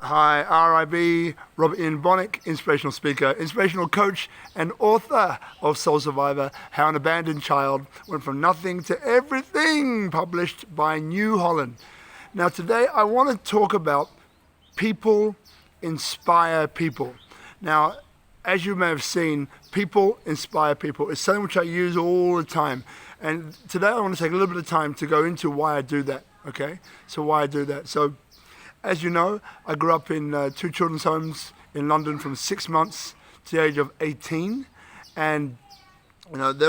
Hi, RIB, Robert Ian Bonnick, inspirational speaker, inspirational coach, and author of Soul Survivor, How an Abandoned Child Went From Nothing to Everything, published by New Holland. Now today I want to talk about people inspire people. Now, as you may have seen, people inspire people. It's something which I use all the time. And today I want to take a little bit of time to go into why I do that, okay? So why I do that. So, as you know, I grew up in two children's homes in London from 6 months to the age of 18. And, you know, I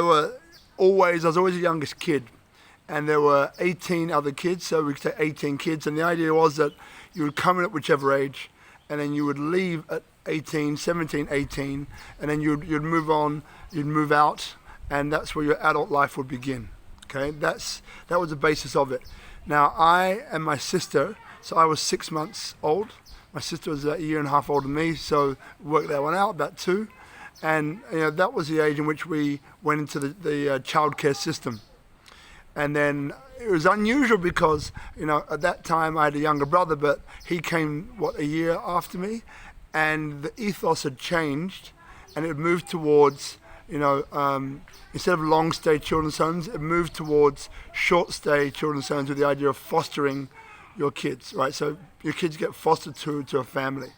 was always the youngest kid. And there were 18 other kids, so we could say 18 kids. And the idea was that you would come in at whichever age, and then you would leave at 18, 17, 18, and then you'd move on, you'd move out, and that's where your adult life would begin. Okay, that was the basis of it. Now, I and my sister, so I was 6 months old. My sister was a year and a half older than me, so worked that one out, about 2. And you know, that was the age in which we went into the childcare system. And then it was unusual because, you know, at that time I had a younger brother, but he came, a year after me? And the ethos had changed, and it moved towards, you know, instead of long stay children's homes, it moved towards short stay children's homes with the idea of fostering your kids, right? So your kids get fostered to a family.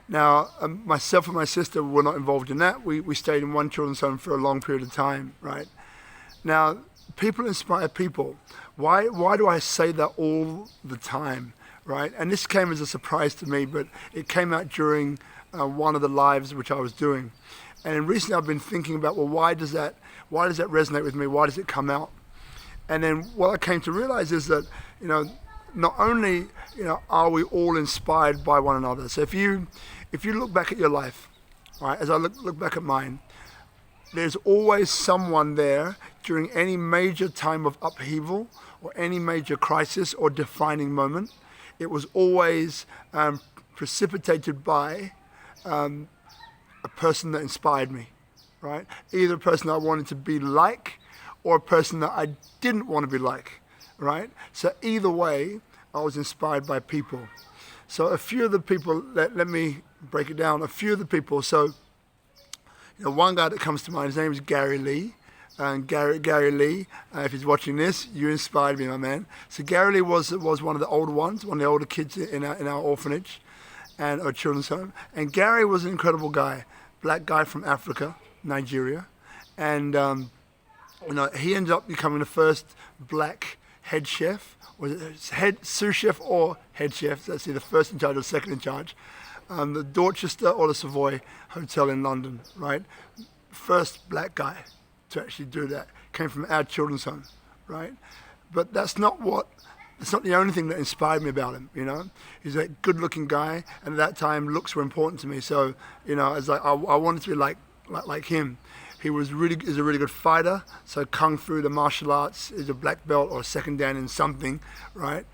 Now, myself and my sister were not involved in that. We stayed in one children's home for a long period of time, right? Now, people inspire people. Why do I say that all the time? Right, and this came as a surprise to me, but it came out during one of the lives which I was doing. And recently I've been thinking about, well, why does that resonate with me? Why does it come out? And then what I came to realize is that, you know, not only, you know, are we all inspired by one another. So if you look back at your life, right, as I look back at mine, there's always someone there during any major time of upheaval or any major crisis or defining moment. It was always precipitated by a person that inspired me, right? Either a person that I wanted to be like or a person that I didn't want to be like, right? So either way, I was inspired by people. So a few of the people, let me break it down, a few of the people. So, you know, one guy that comes to mind, his name is Gary Lee. And Gary Lee, if he's watching this, you inspired me, my man. So Gary Lee was one of the older ones, one of the older kids in our orphanage and our children's home. And Gary was an incredible guy, black guy from Africa, Nigeria. And you know, he ended up becoming the first black head chef, or head sous chef or head chef. So that's either first in charge or second in charge. The Dorchester or the Savoy Hotel in London, right? First black guy to actually do that, came from our children's home, right? But that's not the only thing that inspired me about him, you know? He's a good-looking guy, and at that time, looks were important to me. So, you know, I wanted to be like him. He is a really good fighter. So kung fu, the martial arts, is a black belt or a second dan in something, right?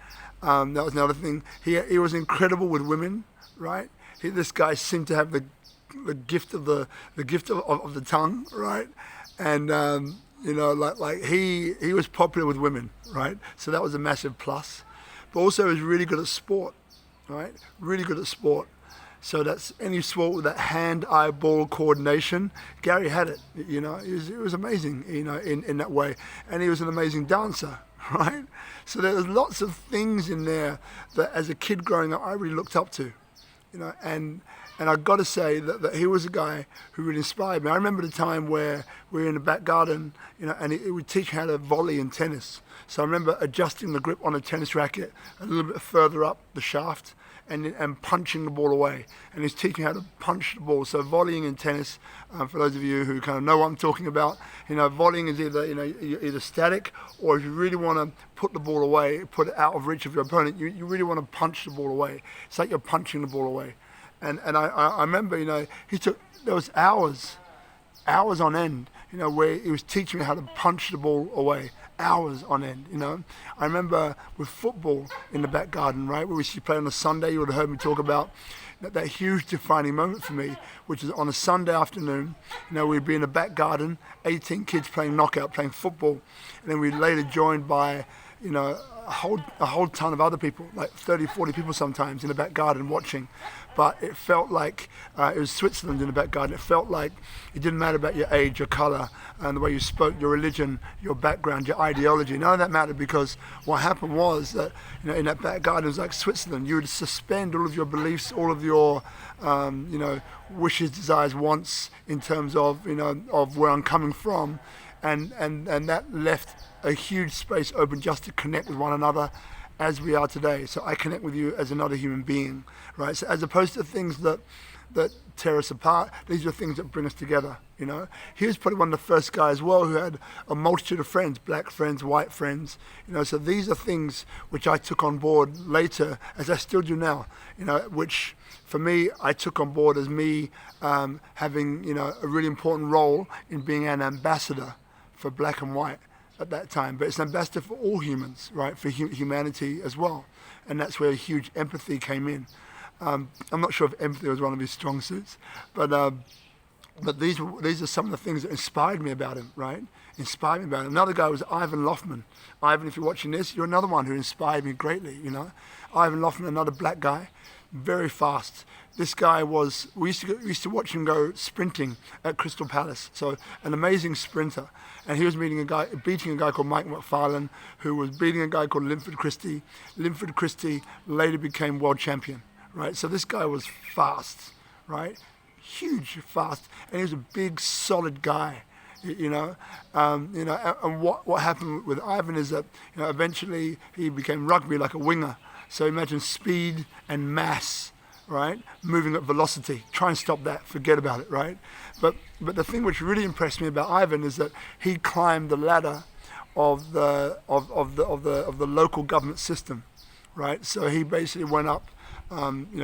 That was another thing. He was incredible with women, right? This guy seemed to have the gift of the tongue, right? And you know, like he was popular with women, right? So that was a massive plus. But also he was really good at sport, right? Really good at sport. So that's any sport with that hand-eye ball coordination. Gary had it, you know. It was amazing, you know, in that way. And he was an amazing dancer, right? So there was lots of things in there that as a kid growing up I really looked up to, you know, and I've got to say that he was a guy who really inspired me. I remember the time where we were in the back garden, you know, and he would teach me how to volley in tennis. So I remember adjusting the grip on a tennis racket a little bit further up the shaft and punching the ball away. And he's teaching me how to punch the ball. So volleying in tennis, for those of you who kind of know what I'm talking about, you know, volleying is either static, or if you really want to put the ball away, put it out of reach of your opponent, you really want to punch the ball away. It's like you're punching the ball away. And I remember, you know, there was hours on end, you know, where he was teaching me how to punch the ball away, hours on end, you know. I remember with football in the back garden, right, where we used to play on a Sunday. You would have heard me talk about that huge defining moment for me, which is on a Sunday afternoon. You know, we'd be in the back garden, 18 kids playing knockout, playing football, and then we'd later joined by, a whole ton of other people, like 30, 40 people sometimes in the back garden watching. But it felt like it was Switzerland in the back garden. It felt like it didn't matter about your age, your color, and the way you spoke, your religion, your background, your ideology. None of that mattered, because what happened was that, in that back garden, it was like Switzerland. You would suspend all of your beliefs, all of your, wishes, desires, wants, in terms of, of where I'm coming from. And that left a huge space open just to connect with one another as we are today. So I connect with you as another human being, right? So as opposed to things that tear us apart, these are things that bring us together, He was probably one of the first guys as well who had a multitude of friends, black friends, white friends, So these are things which I took on board later, as I still do now, which for me, I took on board as me having, a really important role in being an ambassador for black and white at that time. But it's an ambassador for all humans, right? For humanity as well. And that's where huge empathy came in. I'm not sure if empathy was one of his strong suits, but these are some of the things that inspired me about him, right? Inspired me about him. Another guy was Ivan Loftman. Ivan, if you're watching this, you're another one who inspired me greatly, Ivan Loftman, another black guy, very fast. This guy was, we used to watch him go sprinting at Crystal Palace. So an amazing sprinter. And he was beating a guy called Mike McFarlane, who was beating a guy called Linford Christie. Linford Christie later became world champion, right? So this guy was fast, right? Huge fast. And he was a big, solid guy, and what happened with Ivan is that, eventually he became rugby like a winger. So imagine speed and mass, right? Moving at velocity. Try and stop that. Forget about it, right? But the thing which really impressed me about Ivan is that he climbed the ladder of the local government system, right? So he basically went up,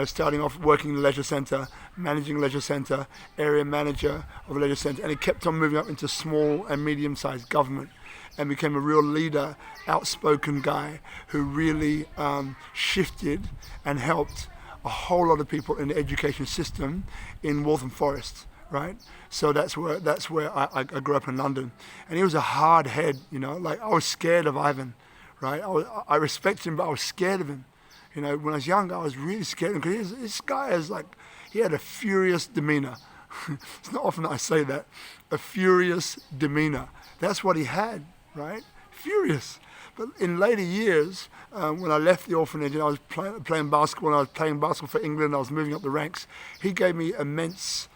starting off working in the leisure centre, managing leisure centre, area manager of a leisure centre, and he kept on moving up into small and medium-sized government, and became a real leader, outspoken guy who really shifted and helped a whole lot of people in the education system in Waltham Forest, right? So that's where I grew up in London. And he was a hard head, like I was scared of Ivan, right? I respected him, but I was scared of him. When I was young, I was really scared of him, because this guy he had a furious demeanor. It's not often that I say that, a furious demeanor. That's what he had, right? Furious. But in later years, when I left the orphanage and I was playing basketball, and I was playing basketball for England, I was moving up the ranks, he gave me immense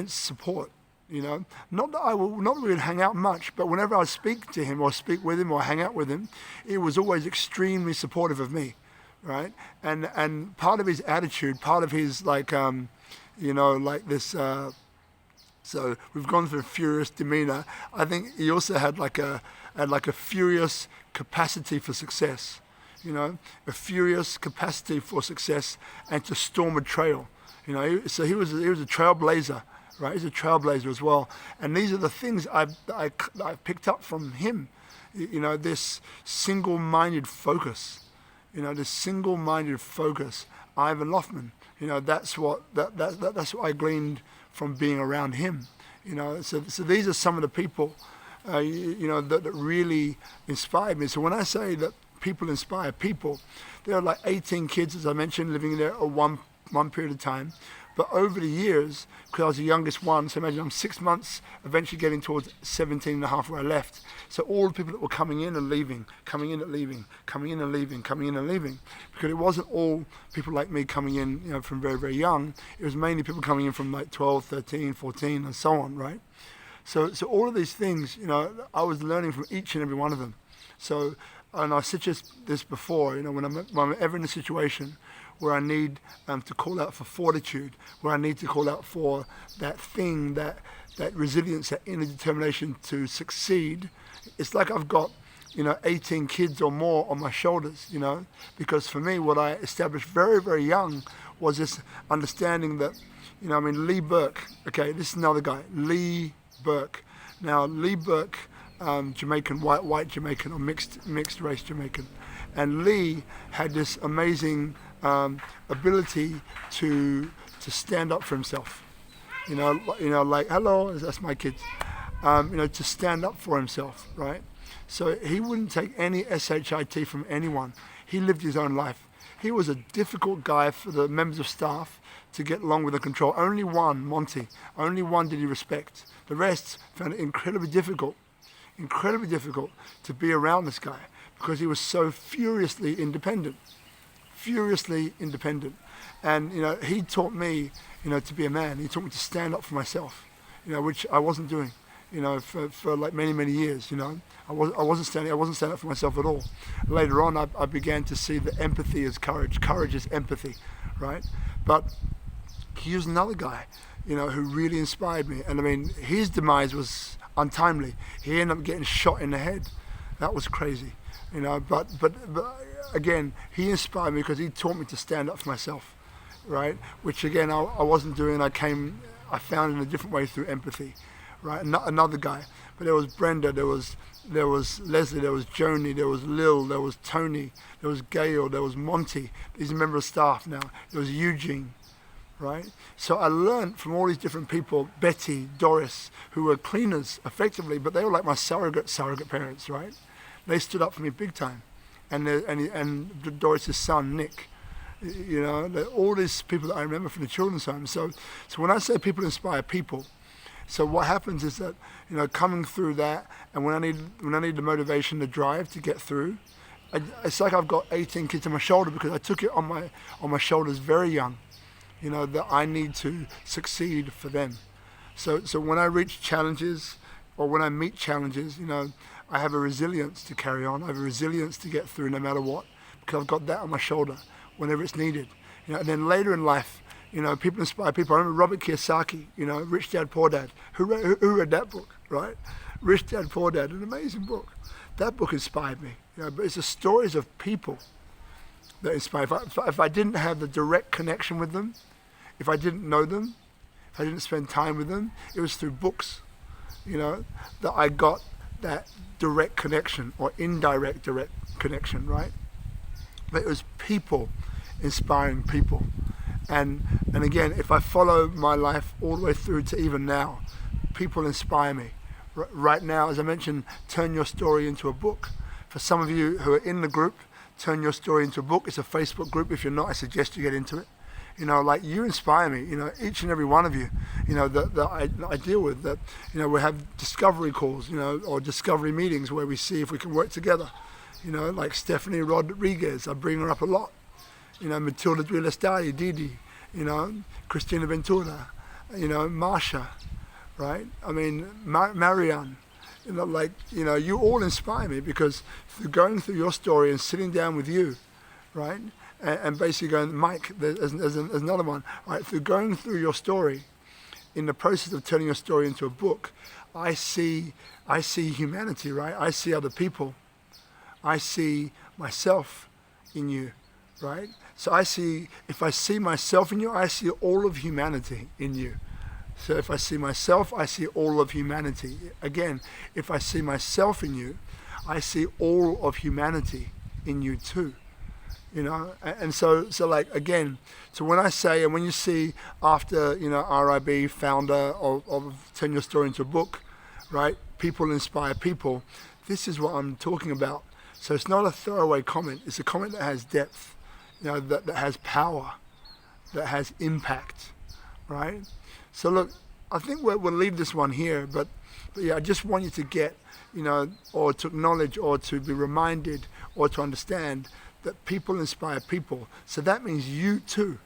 support, Not that we would hang out much, but whenever I speak to him or speak with him or hang out with him, he was always extremely supportive of me, right? And part of his attitude, part of his so we've gone through a furious demeanor. I think he also had like a furious capacity for success, a furious capacity for success and to storm a trail, So he was a trailblazer, right? He's a trailblazer as well. And these are the things I picked up from him, this single-minded focus, Ivan Loftman, that's what I gleaned from being around him, So these are some of the people, that really inspired me. So when I say that people inspire people, there are like 18 kids, as I mentioned, living there at one period of time. But over the years, because I was the youngest one, so imagine I'm 6 months, eventually getting towards 17 and a half where I left. So all the people that were coming in and leaving, coming in and leaving, coming in and leaving, coming in and leaving. Because it wasn't all people like me coming in, from very, very young. It was mainly people coming in from like 12, 13, 14 and so on, right? So all of these things, I was learning from each and every one of them. So, and I said this before, when I'm ever in a situation where I need to call out for fortitude, where I need to call out for that thing, that resilience, that inner determination to succeed, it's like I've got, 18 kids or more on my shoulders, because for me, what I established very, very young was this understanding that, Lee Burke, okay, this is another guy, Lee Burke. Now, Lee Burke, Jamaican, white Jamaican, or mixed race Jamaican. And Lee had this amazing ability to stand up for himself. Like hello, that's my kids. To stand up for himself, right? So he wouldn't take any SHIT from anyone. He lived his own life. He was a difficult guy for the members of staff to get along with and control. Only one, Monty, only one did he respect. The rest found it incredibly difficult to be around this guy because he was so furiously independent. And, he taught me, to be a man. He taught me to stand up for myself, which I wasn't doing, for like many, many years, I wasn't standing up for myself at all. Later on, I began to see that empathy is courage. Courage is empathy, right? But he was another guy, who really inspired me. And I mean, his demise was untimely. He ended up getting shot in the head. That was crazy, but again, he inspired me because he taught me to stand up for myself, right? Which again, I wasn't doing. I found in a different way through empathy, right? Another guy. But there was Brenda, there was Leslie, there was Joni, there was Lil, there was Tony, there was Gail, there was Monty. These are members of staff now. There was Eugene, right? So I learned from all these different people, Betty, Doris, who were cleaners effectively, but they were like my surrogate parents, right? They stood up for me big time. And Doris's son, Nick, all these people that I remember from the children's home. So when I say people inspire people, so what happens is that, coming through that, and when I need the motivation, the drive to get through, it's like I've got 18 kids on my shoulder because I took it on my shoulders very young, that I need to succeed for them. So when I reach challenges or when I meet challenges, I have a resilience to carry on. I have a resilience to get through no matter what, because I've got that on my shoulder whenever it's needed. And then later in life, people inspire people. I remember Robert Kiyosaki, Rich Dad, Poor Dad. Who read that book, right? Rich Dad, Poor Dad, an amazing book. That book inspired me. But it's the stories of people that inspire. If I didn't have the direct connection with them, if I didn't know them, if I didn't spend time with them, it was through books, that I got that direct connection or indirect direct connection, right? But it was people inspiring people. And again, if I follow my life all the way through to even now, people inspire me. Right now, as I mentioned, turn your story into a book. For some of you who are in the group, turn your story into a book. It's a Facebook group. If you're not, I suggest you get into it. You inspire me, each and every one of you, that I deal with, that, we have discovery calls, or discovery meetings where we see if we can work together, like Stephanie Rodriguez, I bring her up a lot, Matilda Duilestari, Didi, Christina Ventura, Marsha, right? I mean, Marianne, you all inspire me because through going through your story and sitting down with you, right? And basically going, Mike, there's another one, right? Through going through your story, in the process of turning your story into a book, I see humanity, right? I see other people. I see myself in you, right? So if I see myself in you, I see all of humanity in you. So if I see myself, I see all of humanity. Again, if I see myself in you, I see all of humanity in you too. And so again, so when I say, and when you see after, RIB, founder of Turn Your Story into a Book, right? People inspire people. This is what I'm talking about. So it's not a throwaway comment. It's a comment that has depth, that has power, that has impact, right? So look, I think we'll leave this one here, but yeah, I just want you to get, or to acknowledge, or to be reminded, or to understand that people inspire people. So that means you too.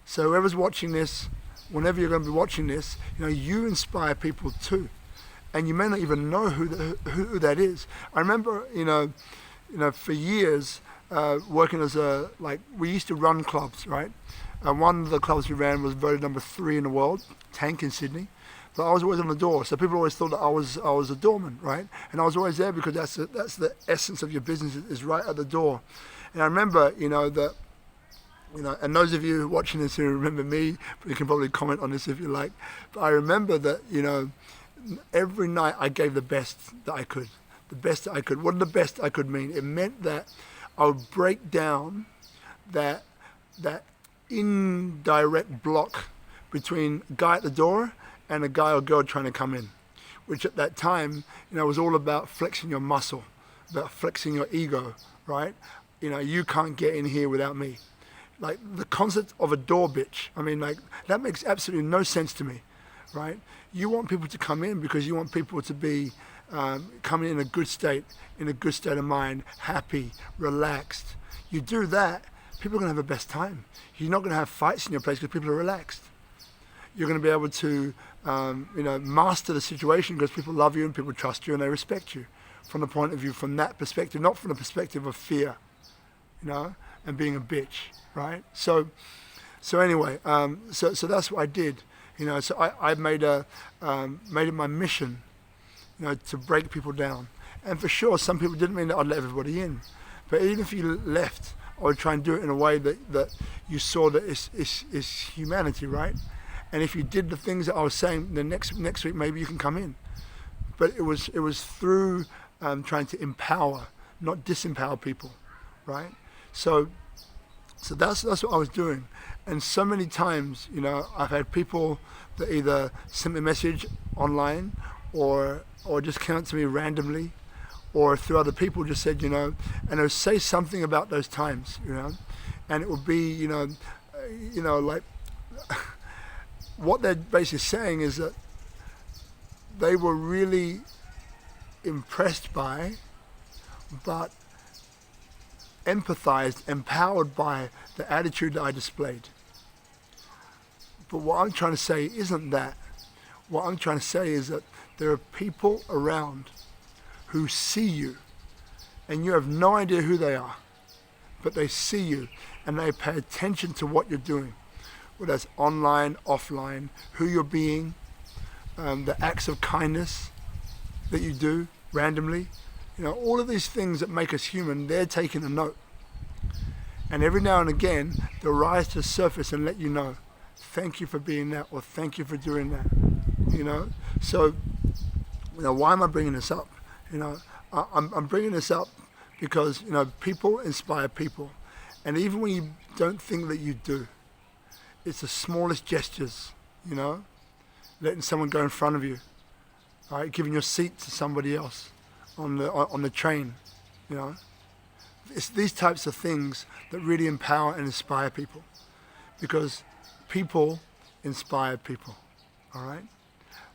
So whoever's watching this, whenever you're going to be watching this, you inspire people too. And you may not even know who that is. I remember, for years, working as we used to run clubs, right? And one of the clubs we ran was voted number 3 in the world, Tank in Sydney. But I was always on the door, so people always thought that I was a doorman, right? And I was always there because that's the essence of your business, is right at the door. And I remember, and those of you watching this who remember me, you can probably comment on this if you like. But I remember that, every night I gave the best that I could. The best that I could. What did the best I could mean? It meant that I would break down that indirect block between a guy at the door and a guy or girl trying to come in, which at that time, was all about flexing your muscle. about flexing your ego, right? You can't get in here without me. Like the concept of a door bitch. I mean, like that makes absolutely no sense to me, right? You want people to come in because you want people to be coming in a good state of mind, happy, relaxed. You do that, people are going to have the best time. You're not going to have fights in your place because people are relaxed. You're going to be able to, master the situation because people love you and people trust you and they respect you from the point of view, from that perspective, not from the perspective of fear, and being a bitch, right? So anyway, so that's what I did, So I made it my mission, to break people down. And for sure, some people didn't mean that I'd let everybody in, but even if you left, I would try and do it in a way that you saw that it's humanity, right? And if you did the things that I was saying, then next week maybe you can come in. But it was through trying to empower, not disempower people, right? So that's what I was doing. And so many times, I've had people that either sent me a message online or just came up to me randomly, or through other people just said, and they'll say something about those times, and it would be, like what they're basically saying is that they were really impressed by, but empathized, empowered by the attitude that I displayed. But what I'm trying to say isn't that. What I'm trying to say is that there are people around who see you, and you have no idea who they are, but they see you and they pay attention to what you're doing, whether that's online, offline, who you're being, the acts of kindness that you do randomly, all of these things that make us human, they're taking a note. And every now and again, they'll rise to the surface and let you know, thank you for being that, or thank you for doing that, So, why am I bringing this up? I'm bringing this up because, people inspire people. And even when you don't think that you do, it's the smallest gestures, letting someone go in front of you, right? Giving your seat to somebody else on the train, It's these types of things that really empower and inspire people, because people inspire people, all right?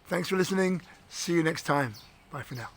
Thanks for listening. See you next time. Bye for now.